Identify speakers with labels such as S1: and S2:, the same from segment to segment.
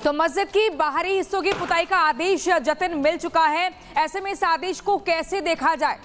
S1: तो मस्जिद की बाहरी हिस्सों की पुताई का आदेश जतिन मिल चुका है। ऐसे में इस आदेश को कैसे देखा जाए?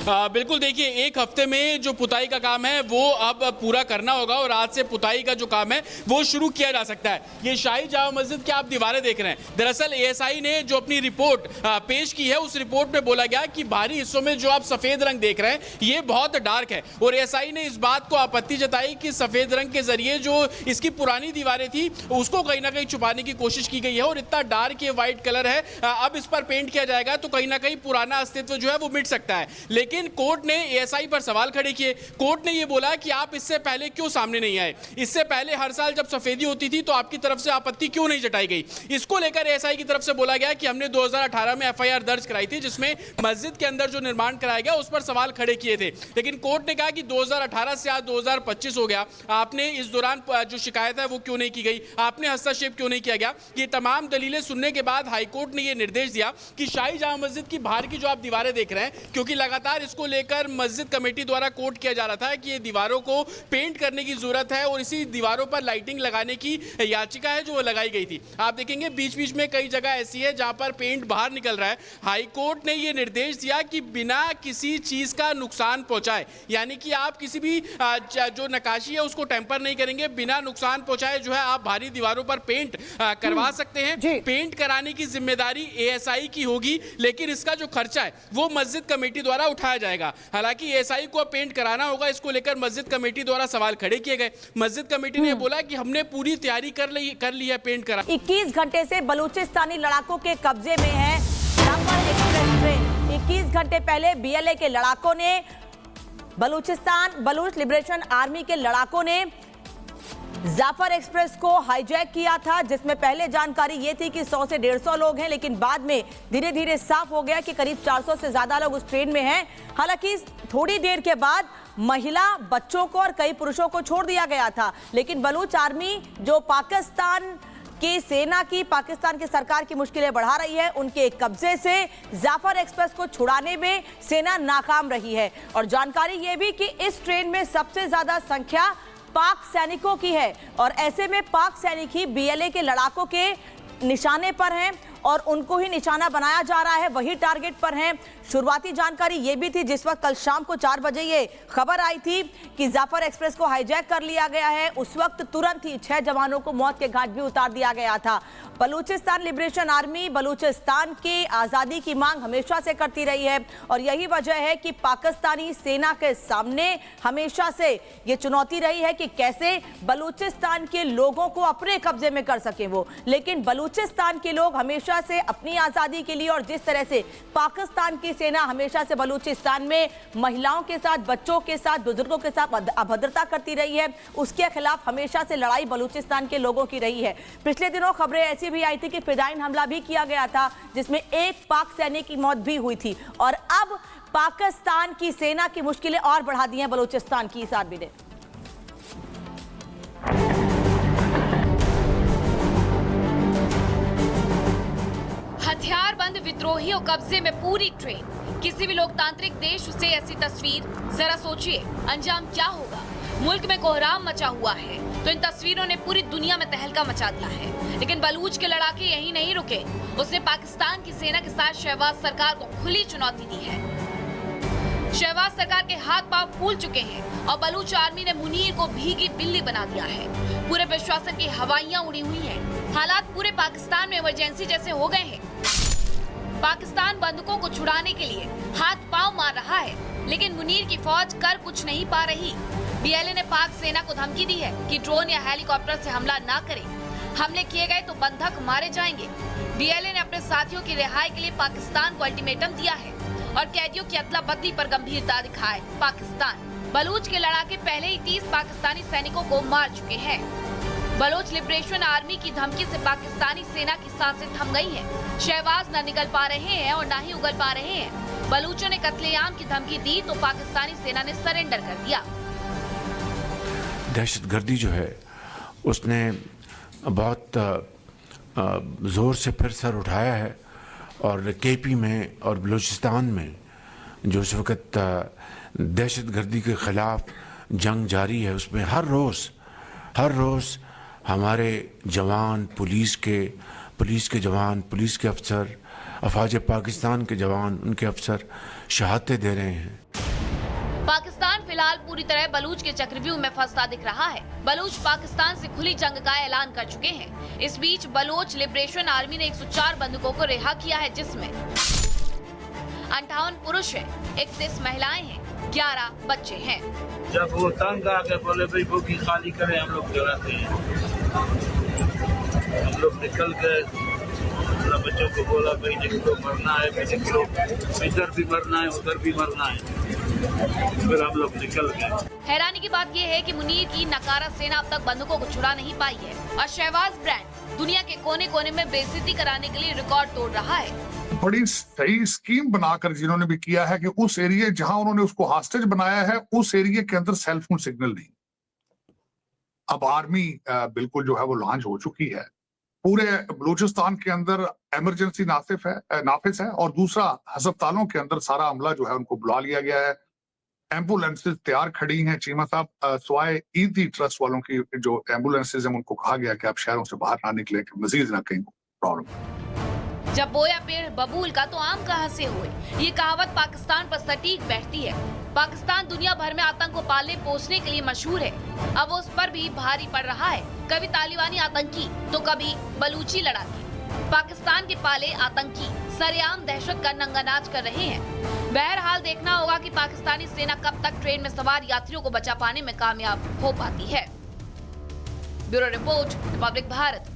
S2: बिल्कुल, देखिए एक हफ्ते में जो पुताई का काम है वो अब पूरा करना होगा और आज से पुताई का जो काम है वो शुरू किया जा सकता है। ये शाही जामा मस्जिद की आप दीवारें देख रहे हैं। दरअसल एएसआई ने जो अपनी रिपोर्ट पेश की है उस रिपोर्ट में बोला गया कि बाहरी हिस्सों में जो आप सफेद रंग देख रहे हैं ये बहुत डार्क है और एएसआई ने इस बात को आपत्ति जताई कि सफेद रंग के जरिए जो इसकी पुरानी दीवारें थी उसको कहीं ना कहीं छुपाने की कोशिश की गई है और इतना डार्क ये व्हाइट कलर है, अब इस पर पेंट किया जाएगा तो कहीं ना कहीं पुराना अस्तित्व जो है वो मिट सकता है। लेकिन कोर्ट ने एएसआई पर सवाल खड़े किए। कोर्ट ने यह बोला कि आप इससे पहले क्यों सामने नहीं आए, इससे पहले हर साल जब सफेदी होती थी तो आपकी तरफ से आपत्ति क्यों नहीं जताई गई। इसको लेकर एएसआई की तरफ से बोला गया कि हमने 2018 में एफआईआर दर्ज कराई थी जिसमें मस्जिद के अंदर जो निर्माण कराया गया उस पर सवाल खड़े किए थे। लेकिन कोर्ट ने कहा कि 2018 से आज 2025 हो गया, आपने इस दौरान जो शिकायत है वो क्यों नहीं की गई, आपने हस्तक्षेप क्यों नहीं किया गया। ये तमाम दलीलें सुनने के बाद हाईकोर्ट ने यह निर्देश दिया कि शाही जामा मस्जिद की बाहर की जो आप दीवारें देख रहे हैं, क्योंकि लगातार इसको लेकर मस्जिद कमेटी द्वारा कोर्ट किया जा रहा था कि ये दीवारों को पेंट करने की जरूरत है और इसी दीवारों पर लाइटिंग लगाने की याचिका है जो वो लगाई गई थी। आप देखेंगे बीच बीच में कई जगह ऐसी है जहां पर पेंट बाहर निकल रहा है। हाईकोर्ट ने ये निर्देश दिया कि बिना किसी चीज का नुकसान पहुंचाए, यानी कि आप किसी भी जो नक्काशी है उसको टेम्पर नहीं करेंगे, बिना नुकसान पहुंचाए जो है आप बाहरी दीवारों पर पेंट करवा सकते हैं। पेंट कराने की जिम्मेदारी एएसआई की होगी, लेकिन इसका जो खर्चा है वो मस्जिद कमेटी द्वारा उठाया जाएगा। हालांकि एएसआई को पेंट कराना होगा, इसको लेकर मस्जिद कमेटी द्वारा सवाल खड़े किए गए। मस्जिद कमेटी ने बोला कि हमने पूरी तैयारी कर ली है पेंट करा।
S3: 21 घंटे से बलूचिस्तानी लड़ाकों के कब्जे में है जाफर एक्सप्रेस ट्रेन। 21 घंटे पहले बीएलए के लड़ाकों ने बलूच लिबरेशन आर्मी के लड़ाकों ने जाफर एक्सप्रेस को हाईजैक किया था, जिसमें पहले जानकारी ये थी कि 100 से 150 लोग हैं, लेकिन बाद में धीरे धीरे साफ हो गया कि करीब 400 से ज्यादा लोग उस ट्रेन में हैं। हालांकि थोड़ी देर के बाद महिला, बच्चों को और कई पुरुषों को छोड़ दिया गया था, लेकिन बलूच आर्मी जो पाकिस्तान की सेना की, पाकिस्तान की सरकार की मुश्किलें बढ़ा रही है, उनके कब्जे से जाफर एक्सप्रेस को छुड़ाने में सेना नाकाम रही है। और जानकारी यह भी कि इस ट्रेन में सबसे ज्यादा संख्या पाक सैनिकों की है और ऐसे में पाक सैनिक ही बीएलए के लड़ाकों के निशाने पर हैं और उनको ही निशाना बनाया जा रहा है, वही टारगेट पर हैं। शुरुआती जानकारी ये भी थी, जिस वक्त कल शाम को 4 बजे ये खबर आई थी कि जाफर एक्सप्रेस को हाईजैक कर लिया गया है, उस वक्त तुरंत ही 6 जवानों को मौत के घाट भी उतार दिया गया था। बलूचिस्तान लिबरेशन आर्मी बलूचिस्तान की आज़ादी की मांग हमेशा से करती रही है और यही वजह है कि पाकिस्तानी सेना के सामने हमेशा से ये चुनौती रही है कि कैसे बलूचिस्तान के लोगों को अपने कब्जे में कर सके वो। लेकिन बलूचिस्तान के लोग हमेशा से अपनी आज़ादी के लिए और जिस तरह से पाकिस्तान की सेना हमेशा से बलूचिस्तान में महिलाओं के साथ, बच्चों के साथ, बुजुर्गों के साथ अभद्रता करती रही है, उसके खिलाफ हमेशा से लड़ाई बलूचिस्तान के लोगों की रही है। पिछले दिनों खबरें ऐसी भी आई थी कि फिदायीन हमला भी किया गया था जिसमें एक पाक सैनिक की मौत भी हुई थी और अब पाकिस्तान की सेना की मुश्किलें और बढ़ा दी हैं बलूचिस्तान की इस आर्मी ने।
S4: हथियारबंद विद्रोहियों कब्जे में पूरी ट्रेन। किसी भी लोकतांत्रिक देश से ऐसी तस्वीर, जरा सोचिए अंजाम क्या होगा। मुल्क में कोहराम मचा हुआ है तो इन तस्वीरों ने पूरी दुनिया में तहलका मचा दिया है। लेकिन बलूच के लड़ाके यहीं नहीं रुके, उसने पाकिस्तान की सेना के साथ शहबाज सरकार को खुली चुनौती दी है। शहबाज सरकार के हाथ पांव फूल चुके हैं और बलूच आर्मी ने मुनीर को भीगी बिल्ली बना दिया है। पूरे प्रशासन की हवाइयां उड़ी हुई हैं। हालात पूरे पाकिस्तान में इमरजेंसी जैसे हो गए हैं। पाकिस्तान बंधुकों को छुड़ाने के लिए हाथ पांव मार रहा है, लेकिन मुनीर की फौज कर कुछ नहीं पा रही। बीएलए ने पाक सेना को धमकी दी है कि ड्रोन या हेलीकॉप्टर से हमला ना करें, हमले किए गए तो बंधक मारे जाएंगे। बीएलए ने अपने साथियों की रिहाई के लिए पाकिस्तान को अल्टीमेटम दिया है और कैदियों की अदला बदली पर गंभीरता दिखाए पाकिस्तान। बलूच के लड़ाके पहले ही 30 पाकिस्तानी सैनिकों को मार चुके हैं। बलूच लिबरेशन आर्मी की धमकी से पाकिस्तानी सेना की सांसें थम गई हैं। शहबाज न निकल पा रहे हैं और न ही उगल पा रहे हैं। बलूचों ने कत्लेआम की धमकी दी तो पाकिस्तानी सेना ने सरेंडर कर दिया।
S5: दहशतगर्दी जो है उसने बहुत जोर से फिर सर उठाया है और केपी में और बलूचिस्तान में जो इस वक्त दहशतगर्दी के खिलाफ जंग जारी है, उसमें हर रोज़ हर रोज़ हमारे जवान, पुलिस के जवान, पुलिस के अफसर, अफवाज पाकिस्तान के जवान, उनके अफसर शहादतें दे रहे हैं।
S4: पाकिस्तान फिलहाल पूरी तरह बलूच के चक्रव्यूह में फंसता दिख रहा है। बलूच पाकिस्तान से खुली जंग का ऐलान कर चुके हैं। इस बीच बलोच लिबरेशन आर्मी ने 104 बंदूकों को रिहा किया है, जिसमें 58 पुरुष हैं, 31 महिलाएं हैं, 11 बच्चे हैं।
S6: जब वो तंग आ के बोले भाई बोगी खाली करें, हम लोग जगाते हैं। हम लोग निकल गए, बच्चों को बोला भाई जिसको मरना है निकलो, इधर भी मरना है उधर भी मरना है, फिर हम लोग निकल गए।
S4: हैरानी की बात यह है कि मुनीर की नकारा सेना अब तक बंदूकों को छुड़ा नहीं पाई है और शहबाज ब्रांड दुनिया के कोने कोने में बेइज्जती कराने के लिए रिकॉर्ड तोड़ रहा है।
S7: बड़ी सही स्कीम बनाकर जिन्होंने भी किया है कि उस एरिया जहां उन्होंने उसको हॉस्टेज बनाया है, उस एरिया के अंदर सेल फोन सिग्नल नहीं। अब आर्मी बिल्कुल जो है वो लॉन्च हो चुकी है। पूरे बलूचिस्तान के अंदर इमरजेंसी नाफिज है और दूसरा अस्पतालों के अंदर सारा अमला जो है उनको बुला लिया गया है। एम्बुलेंसेज तैयार खड़ी हैं। चीमा साहब, सवाए ईदी ट्रस्ट वालों की जो एम्बुलेंसेज हैं उनको कहा गया कि आप शहरों से बाहर ना निकले कि मजीद ना कहीं प्रॉब्लम।
S4: जब बोया पेड़ बबूल का तो आम कहां से हुए, ये कहावत पाकिस्तान पर सटीक बैठती है। पाकिस्तान दुनिया भर में आतंक को पालने पोसने के लिए मशहूर है। अब उस पर भी भारी पड़ रहा है। कभी तालिबानी आतंकी तो कभी बलूची लड़ाके। पाकिस्तान के पाले आतंकी सरेआम दहशत का नंगानाच कर रहे हैं। बहरहाल देखना होगा कि पाकिस्तानी सेना कब तक ट्रेन में सवार यात्रियों को बचा पाने में कामयाब हो पाती है। Bureau report, Republic Bharat.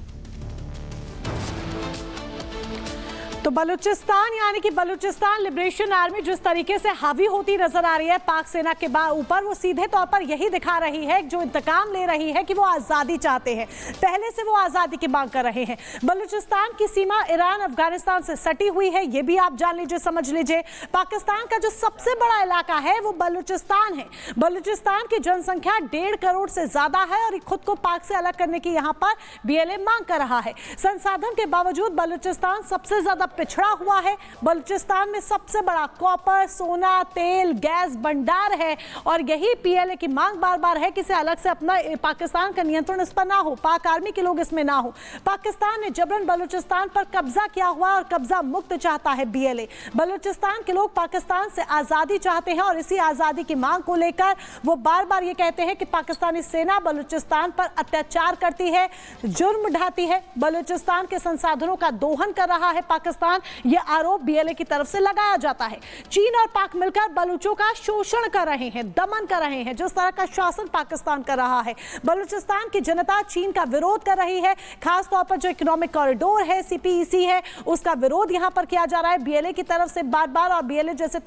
S8: तो बलूचिस्तान यानी कि बलूचिस्तान लिबरेशन आर्मी जिस तरीके से हावी होती नजर आ रही है पाक सेना के ऊपर, वो सीधे तौर पर यही दिखा रही है, जो इंतकाम ले रही है कि वो आज़ादी चाहते हैं। पहले से वो आज़ादी की मांग कर रहे हैं। बलूचिस्तान की सीमा ईरान अफगानिस्तान से सटी हुई है, ये भी आप जान लीजिए, समझ लीजिए। पाकिस्तान का जो सबसे बड़ा इलाका है वो बलूचिस्तान है। बलूचिस्तान की जनसंख्या 1.5 करोड़ से ज्यादा है और खुद को पाक से अलग करने की यहाँ पर BLA मांग कर रहा है। संसाधन के बावजूद बलूचिस्तान सबसे ज्यादा पिछड़ा हुआ है। बलूचिस्तान में सबसे बड़ा कॉपर, सोना, तेल, गैस भंडार है और यही PLA की मांग बार बार है कि इसे अलग से अपना पाकिस्तान का नियंत्रण इस पर ना हो, पाक आर्मी के लोग इसमें ना हो। पाकिस्तान ने जबरन बलूचिस्तान पर कब्जा किया हुआ और कब्जा मुक्त चाहता है BLA। बलूचिस्तान के लोग पाकिस्तान से आजादी चाहते हैं और इसी आजादी की मांग को लेकर वो बार बार ये कहते हैं कि पाकिस्तानी सेना बलूचिस्तान पर अत्याचार करती है, जुर्म ढाती है, बलूचिस्तान के संसाधनों का दोहन कर रहा है पाकिस्तान। यह आरोप BLA की तरफ से लगाया जाता है। चीन और पाक मिलकर बलूचों का शोषण कर रहे हैं, दमन कर रहे हैं, जिस तरह का शासन पाकिस्तान कर रहा है। बलूचिस्तान की जनता चीन का विरोध कर रही है। खासतौर पर जो इकोनॉमिक कॉरिडोर है, CPEC है, उसका विरोध यहां पर किया जा रहा है BLA की तरफ से बार बार। और BLA जैसे